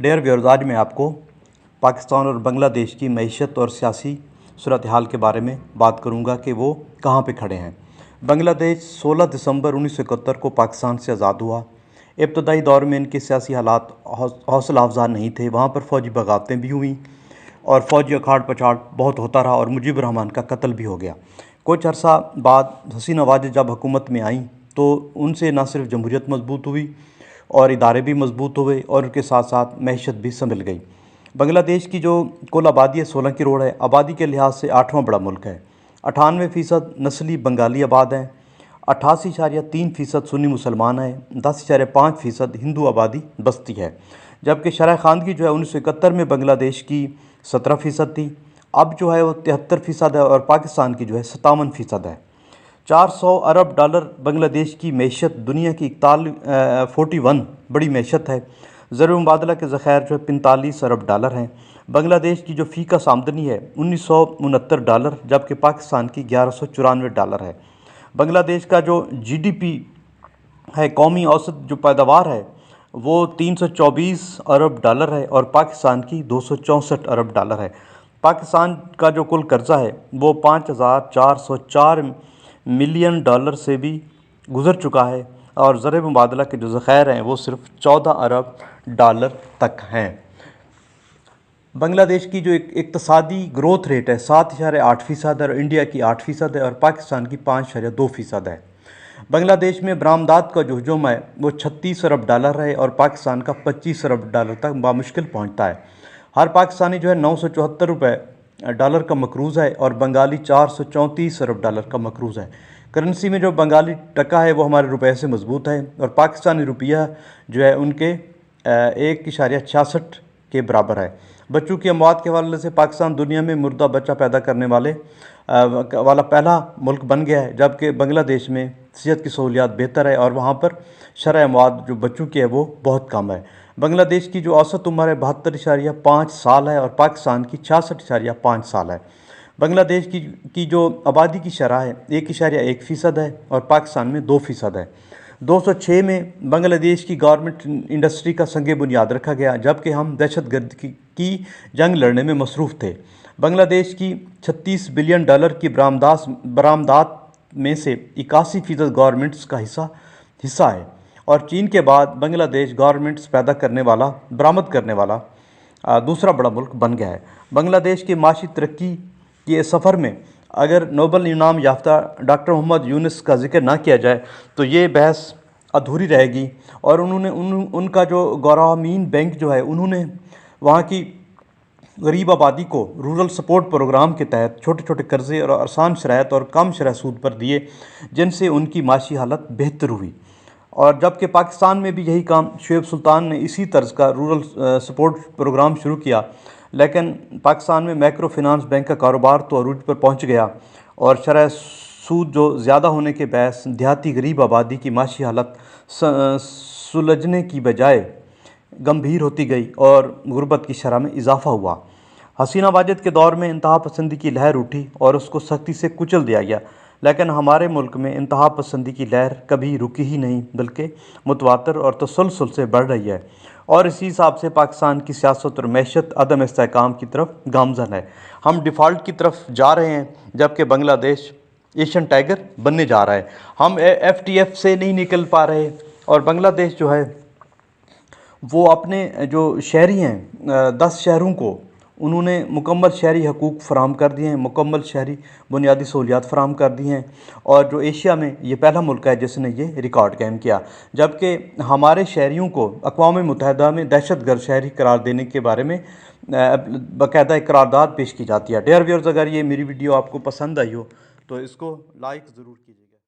Dear viewers, آج میں آپ کو پاکستان اور بنگلہ دیش کی معیشت اور سیاسی صورتحال کے بارے میں بات کروں گا کہ وہ کہاں پہ کھڑے ہیں۔ بنگلہ دیش 16 دسمبر 1971 کو پاکستان سے آزاد ہوا۔ ابتدائی دور میں ان کے سیاسی حالات حوصلہ افزا نہیں تھے، وہاں پر فوجی بغاوتیں بھی ہوئیں اور فوجی اکھاڑ پچھاڑ بہت ہوتا رہا اور مجیب الرحمان کا قتل بھی ہو گیا۔ کچھ عرصہ بعد حسینہ واجد جب حکومت میں آئیں تو ان سے نہ صرف جمہوریت مضبوط ہوئی اور ادارے بھی مضبوط ہوئے اور ان کے ساتھ ساتھ معیشت بھی سنبھل گئی۔ بنگلہ دیش کی جو کل آبادی ہے 16 کروڑ ہے، آبادی کے لحاظ سے 8واں بڑا ملک ہے۔ 98% نسلی بنگالی آباد ہیں، 88.3% سنی مسلمان ہیں، 10.5% ہندو آبادی بستی ہے، جبکہ شرح خواندگی جو ہے 1971 میں بنگلہ دیش کی 17% تھی، اب جو ہے وہ 73% ہے اور پاکستان کی جو ہے 57% ہے۔ 400 ارب ڈالر بنگلہ دیش کی معیشت دنیا کی 41 بڑی معیشت ہے۔ ضرب مبادلہ کے ذخائر جو ہے 45 ارب ڈالر ہیں۔ بنگلہ دیش کی جو فی کس آمدنی ہے 1969 ڈالر، جبکہ پاکستان کی 1194 ڈالر ہے۔ بنگلہ دیش کا جو جی ڈی پی ہے، قومی اوسط جو پیداوار ہے، وہ 324 ارب ڈالر ہے اور پاکستان کی 264 ارب ڈالر ہے۔ پاکستان کا جو کل قرضہ ہے وہ 5404 ملین ڈالر سے بھی گزر چکا ہے اور ضرب مبادلہ کے جو ذخائر ہیں وہ صرف 14 ارب ڈالر تک ہیں۔ بنگلہ دیش کی جو اقتصادی گروتھ ریٹ ہے 7.8% اور انڈیا کی 8% ہے اور پاکستان کی 5.2% ہے۔ بنگلہ دیش میں برآمدات کا جو حجم ہے وہ 36 ارب ڈالر ہے اور پاکستان کا 25 ارب ڈالر تک بامشکل پہنچتا ہے۔ ہر پاکستانی جو ہے 974 ڈالر کا مقروض ہے اور بنگالی 434 ارب ڈالر کا مقروض ہے۔ کرنسی میں جو بنگالی ٹکا ہے وہ ہمارے روپے سے مضبوط ہے اور پاکستانی روپیہ جو ہے ان کے 1.66 کے برابر ہے۔ بچوں کی اموات کے حوالے سے پاکستان دنیا میں مردہ بچہ پیدا کرنے والا پہلا ملک بن گیا ہے، جبکہ بنگلہ دیش میں صحت کی سہولیات بہتر ہے اور وہاں پر شرح اموات جو بچوں کی ہے وہ بہت کم ہے۔ بنگلہ دیش کی جو اوسط عمر ہے 72.5 سال ہے اور پاکستان کی 66.5 سال ہے۔ بنگلہ دیش کی جو آبادی کی شرح ہے 1.1% ہے اور پاکستان میں 2% ہے۔ 2006 میں بنگلہ دیش کی گورنمنٹ انڈسٹری کا سنگ بنیاد رکھا گیا، جبکہ ہم دہشت گردی کی جنگ لڑنے میں مصروف تھے۔ بنگلہ دیش کی 36 بلین ڈالر کی برآمدات میں سے 81% گورنمنٹس کا حصہ ہے اور چین کے بعد بنگلہ دیش گورنمنٹس برآمد کرنے والا دوسرا بڑا ملک بن گیا ہے۔ بنگلہ دیش کے معاشی ترقی کے سفر میں اگر نوبل انعام یافتہ ڈاکٹر محمد یونس کا ذکر نہ کیا جائے تو یہ بحث ادھوری رہے گی، اور ان کا جو گرامین بینک جو ہے انہوں نے وہاں کی غریب آبادی کو رورل سپورٹ پروگرام کے تحت چھوٹے چھوٹے قرضے اور آسان شرائط اور کم شرح سود پر دیے، جن سے ان کی معاشی حالت بہتر ہوئی۔ اور جبکہ پاکستان میں بھی یہی کام شعیب سلطان نے اسی طرز کا رورل سپورٹ پروگرام شروع کیا، لیکن پاکستان میں مائکرو فنانس بینک کا کاروبار تو عروج پر پہنچ گیا اور شرح سود جو زیادہ ہونے کے باعث دیہاتی غریب آبادی کی معاشی حالت سلجھنے کی بجائے گمبھیر ہوتی گئی اور غربت کی شرح میں اضافہ ہوا۔ حسینہ واجد کے دور میں انتہا پسندی کی لہر اٹھی اور اس کو سختی سے کچل دیا گیا، لیکن ہمارے ملک میں انتہا پسندی کی لہر کبھی رکی ہی نہیں بلکہ متواتر اور تسلسل سے بڑھ رہی ہے، اور اسی حساب سے پاکستان کی سیاست اور معیشت عدم استحکام کی طرف گامزن ہے۔ ہم ڈیفالٹ کی طرف جا رہے ہیں، جبکہ بنگلہ دیش ایشین ٹائیگر بننے جا رہا ہے۔ ہم ایف ٹی ایف سے نہیں نکل پا رہے اور بنگلہ دیش جو ہے وہ اپنے جو شہری ہیں 10 شہروں کو انہوں نے مکمل شہری حقوق فراہم کر دیے ہیں، مکمل شہری بنیادی سہولیات فراہم کر دی ہیں، اور جو ایشیا میں یہ پہلا ملک ہے جس نے یہ ریکارڈ قائم کیا، جبکہ ہمارے شہریوں کو اقوام متحدہ میں دہشت گرد شہری قرار دینے کے بارے میں باقاعدہ ایک قرارداد پیش کی جاتی ہے۔ ڈیئر ویورز، اگر یہ میری ویڈیو آپ کو پسند آئی ہو تو اس کو لائک ضرور کیجیے۔